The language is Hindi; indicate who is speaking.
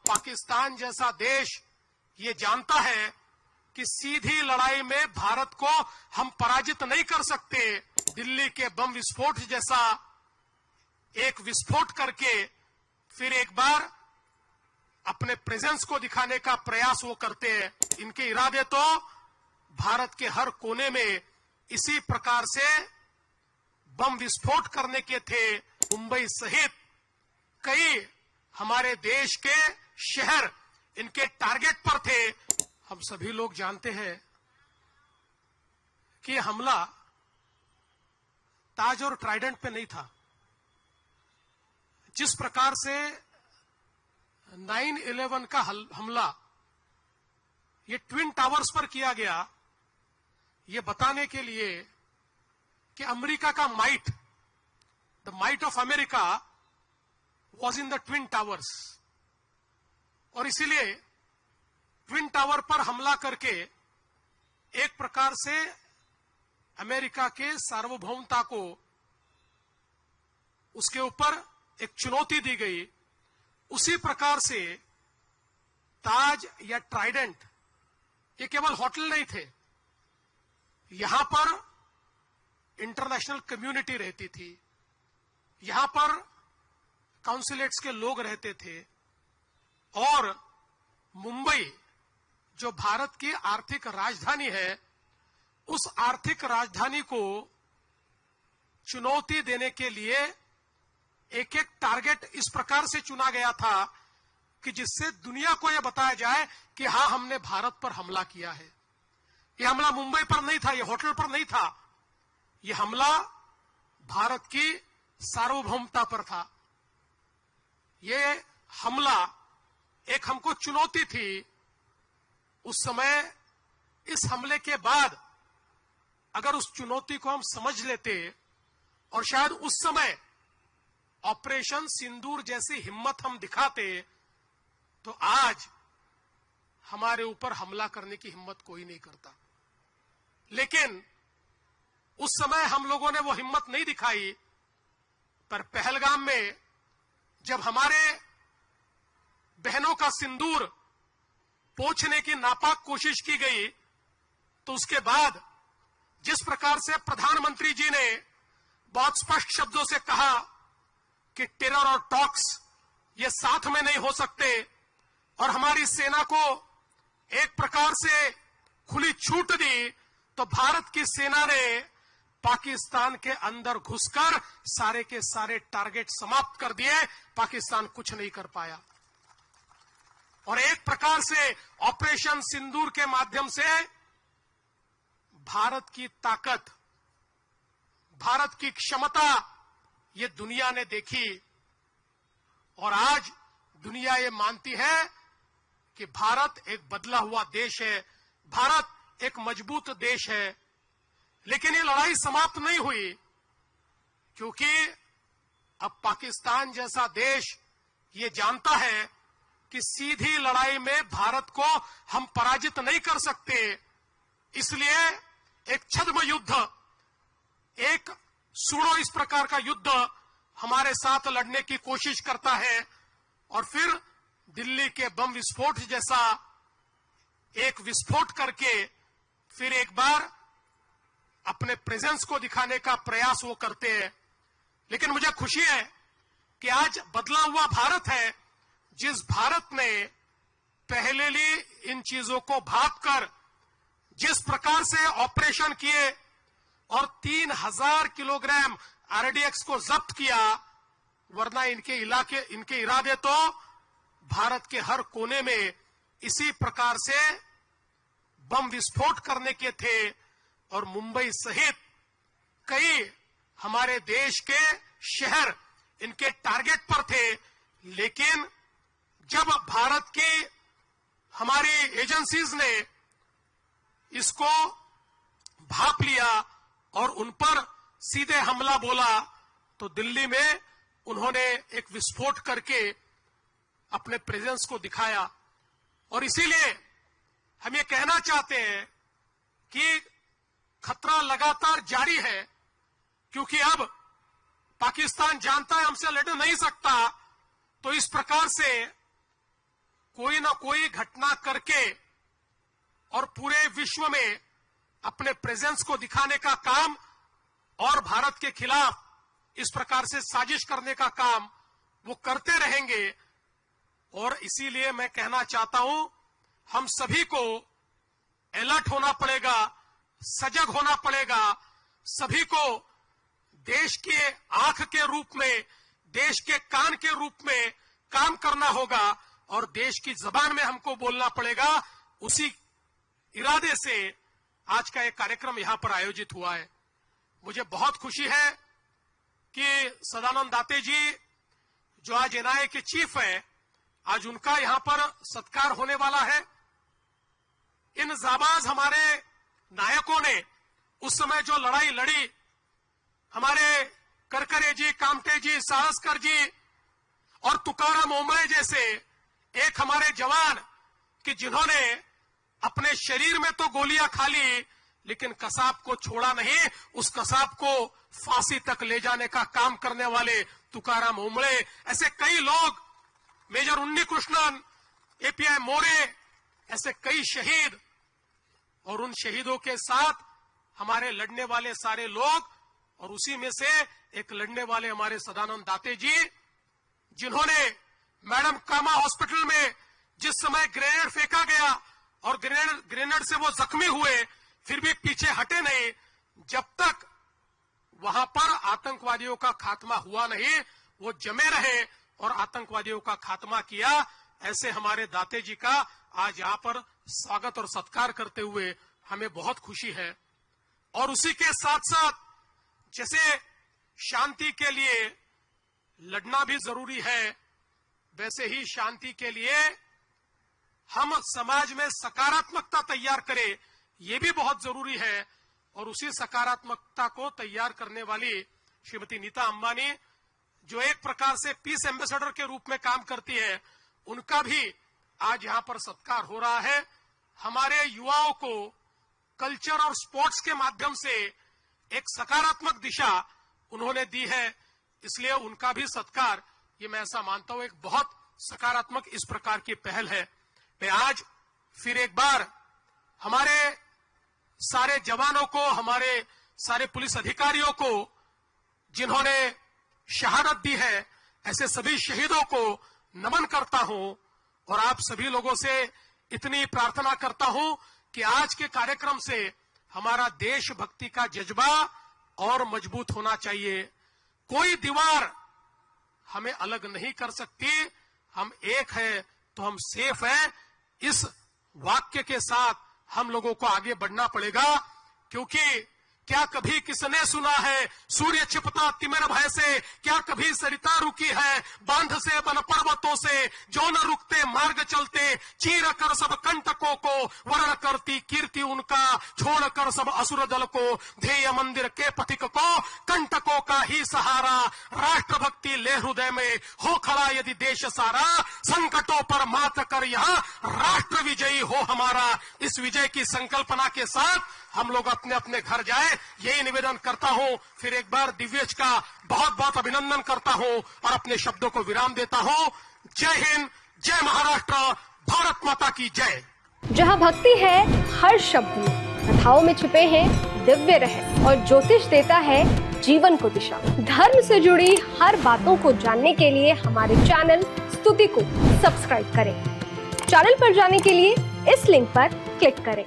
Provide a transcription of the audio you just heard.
Speaker 1: पाकिस्तान जैसा देश ये जानता है कि सीधी लड़ाई में भारत को हम पराजित नहीं कर सकते। दिल्ली के बम विस्फोट जैसा एक विस्फोट करके फिर एक बार अपने प्रेजेंस को दिखाने का प्रयास वो करते हैं। इनके इरादे तो भारत के हर कोने में इसी प्रकार से बम विस्फोट करने के थे। मुंबई सहित कई हमारे देश के शहर इनके टारगेट पर थे। हम सभी लोग जानते हैं कि हमला ताज और ट्राइडेंट पे नहीं था। जिस प्रकार से 9/11 का हमला ये ट्विन टावर्स पर किया गया, ये बताने के लिए कि अमेरिका का might, the might of America was in the twin towers, और इसीलिए ट्विन टावर पर हमला करके एक प्रकार से अमेरिका के सार्वभौमता को उसके ऊपर एक चुनौती दी गई। उसी प्रकार से ताज या ट्राइडेंट ये केवल होटल नहीं थे, यहां पर इंटरनेशनल कम्युनिटी रहती थी, यहां पर काउंसिलेट्स के लोग रहते थे, और मुंबई जो भारत की आर्थिक राजधानी है, उस आर्थिक राजधानी को चुनौती देने के लिए एक एक टारगेट इस प्रकार से चुना गया था कि जिससे दुनिया को यह बताया जाए कि हां, हमने भारत पर हमला किया है। यह हमला मुंबई पर नहीं था, यह होटल पर नहीं था, यह हमला भारत की सार्वभौमता पर था। यह हमला एक हमको चुनौती थी। उस समय इस हमले के बाद अगर उस चुनौती को हम समझ लेते और शायद उस समय ऑपरेशन सिंदूर जैसी हिम्मत हम दिखाते, तो आज हमारे ऊपर हमला करने की हिम्मत कोई नहीं करता। लेकिन उस समय हम लोगों ने वो हिम्मत नहीं दिखाई। पर पहलगाम में जब हमारे बहनों का सिंदूर पोंछने की नापाक कोशिश की गई, तो उसके बाद जिस प्रकार से प्रधानमंत्री जी ने बहुत स्पष्ट शब्दों से कहा कि टेरर और टॉक्स ये साथ में नहीं हो सकते, और हमारी सेना को एक प्रकार से खुली छूट दी, तो भारत की सेना ने पाकिस्तान के अंदर घुसकर सारे के सारे टारगेट समाप्त कर दिए। पाकिस्तान कुछ नहीं कर पाया, और एक प्रकार से ऑपरेशन सिंदूर के माध्यम से भारत की ताकत, भारत की क्षमता ये दुनिया ने देखी, और आज दुनिया ये मानती है कि भारत एक बदला हुआ देश है, भारत एक मजबूत देश है। लेकिन ये लड़ाई समाप्त नहीं हुई, क्योंकि अब पाकिस्तान जैसा देश ये जानता है कि सीधी लड़ाई में भारत को हम पराजित नहीं कर सकते। इसलिए एक छद्म युद्ध, एक सुड़ो इस प्रकार का युद्ध हमारे साथ लड़ने की कोशिश करता है, और फिर दिल्ली के बम विस्फोट जैसा एक विस्फोट करके फिर एक बार अपने प्रेजेंस को दिखाने का प्रयास वो करते हैं। लेकिन मुझे खुशी है कि आज बदला हुआ भारत है, जिस भारत ने पहले ही इन चीजों को भांपकर जिस प्रकार से ऑपरेशन किए और 3000 किलोग्राम आरडीएक्स को जब्त किया, वरना इनके इरादे तो भारत के हर कोने में इसी प्रकार से बम विस्फोट करने के थे, और मुंबई सहित कई हमारे देश के शहर इनके टारगेट पर थे। लेकिन जब भारत की हमारी एजेंसीज ने इसको भांप लिया और उन पर सीधे हमला बोला, तो दिल्ली में उन्होंने एक विस्फोट करके अपने प्रेजेंस को दिखाया। और इसीलिए हम ये कहना चाहते हैं कि खतरा लगातार जारी है, क्योंकि अब पाकिस्तान जानता है हमसे लड़ नहीं सकता, तो इस प्रकार से कोई ना कोई घटना करके और पूरे विश्व में अपने प्रेजेंस को दिखाने का काम और भारत के खिलाफ इस प्रकार से साजिश करने का काम वो करते रहेंगे। और इसीलिए मैं कहना चाहता हूं, हम सभी को अलर्ट होना पड़ेगा, सजग होना पड़ेगा। सभी को देश के आंख के रूप में, देश के कान के रूप में काम करना होगा और देश की जबान में हमको बोलना पड़ेगा। उसी इरादे से आज का एक कार्यक्रम यहां पर आयोजित हुआ है। मुझे बहुत खुशी है कि सदानंद दाते जी जो आज एनआईए के चीफ हैं, आज उनका यहां पर सत्कार होने वाला है। इन जाबाज हमारे नायकों ने उस समय जो लड़ाई लड़ी, हमारे करकरे जी, कामटे जी, साहसकर जी और तुकाराम ओंबळे जैसे एक हमारे जवान कि जिन्होंने अपने शरीर में तो गोलियां खा ली लेकिन कसाब को छोड़ा नहीं, उस कसाब को फांसी तक ले जाने का काम करने वाले तुकाराम ओंबळे, ऐसे कई लोग, मेजर उन्नी कृष्णन, एपीआई मोरे, ऐसे कई शहीद। और उन शहीदों के साथ हमारे लड़ने वाले सारे लोग, और उसी में से एक लड़ने वाले हमारे सदानंद दाते जी, जिन्होंने मैडम कामा हॉस्पिटल में जिस समय ग्रेनेड फेंका गया और ग्रेनेड से वो जख्मी हुए, फिर भी पीछे हटे नहीं। जब तक वहां पर आतंकवादियों का खात्मा हुआ नहीं, वो जमे रहे और आतंकवादियों का खात्मा किया। ऐसे हमारे दाते जी का आज यहां पर स्वागत और सत्कार करते हुए हमें बहुत खुशी है। और उसी के साथ साथ जैसे शांति के लिए लड़ना भी जरूरी है, वैसे ही शांति के लिए हम समाज में सकारात्मकता तैयार करें, ये भी बहुत जरूरी है। और उसी सकारात्मकता को तैयार करने वाली श्रीमती नीता अंबानी, जो एक प्रकार से पीस एम्बेसडर के रूप में काम करती है, उनका भी आज यहां पर सत्कार हो रहा है। हमारे युवाओं को कल्चर और स्पोर्ट्स के माध्यम से एक सकारात्मक दिशा उन्होंने दी है, इसलिए उनका भी सत्कार, ये मैं ऐसा मानता हूं, एक बहुत सकारात्मक इस प्रकार की पहल है। मैं आज फिर एक बार हमारे सारे जवानों को, हमारे सारे पुलिस अधिकारियों को जिन्होंने शहादत दी है, ऐसे सभी शहीदों को नमन करता हूं। और आप सभी लोगों से इतनी प्रार्थना करता हूं कि आज के कार्यक्रम से हमारा देशभक्ति का जज्बा और मजबूत होना चाहिए। कोई दीवार हमें अलग नहीं कर सकती, हम एक है तो हम सेफ हैं। इस वाक्य के साथ हम लोगों को आगे बढ़ना पड़ेगा, क्योंकि क्या कभी किसने सुना है सूर्य छिपता तिमिर भय से, क्या कभी सरिता रुकी है बांध से बन पर्वतों से, जो न रुकते मार्ग चलते, चीर कर सब कंटकों को, वर्ण करती कीर्ति उनका, छोड़ कर सब असुर दल को, ध्येय मंदिर के पथिक को, कंटकों का ही सहारा, राष्ट्रभक्ति ले हृदय में, हो खड़ा यदि देश सारा, संकटों पर मात कर यहाँ राष्ट्र विजयी हो हमारा। इस विजय की संकल्पना के साथ हम लोग अपने अपने घर जाए, यही निवेदन करता हूं। फिर एक बार दिव्यज का बहुत बहुत अभिनंदन करता हूं और अपने शब्दों को विराम देता हूं। जय हिंद, जय महाराष्ट्र, भारत माता की जय।
Speaker 2: जहां भक्ति है हर शब्द में, कथाओं में छुपे हैं दिव्य रहस्य और ज्योतिष देता है जीवन को दिशा। धर्म से जुड़ी हर बातों को जानने के लिए हमारे चैनल स्तुति को सब्सक्राइब करें। चैनल पर जाने के लिए इस लिंक पर क्लिक करें।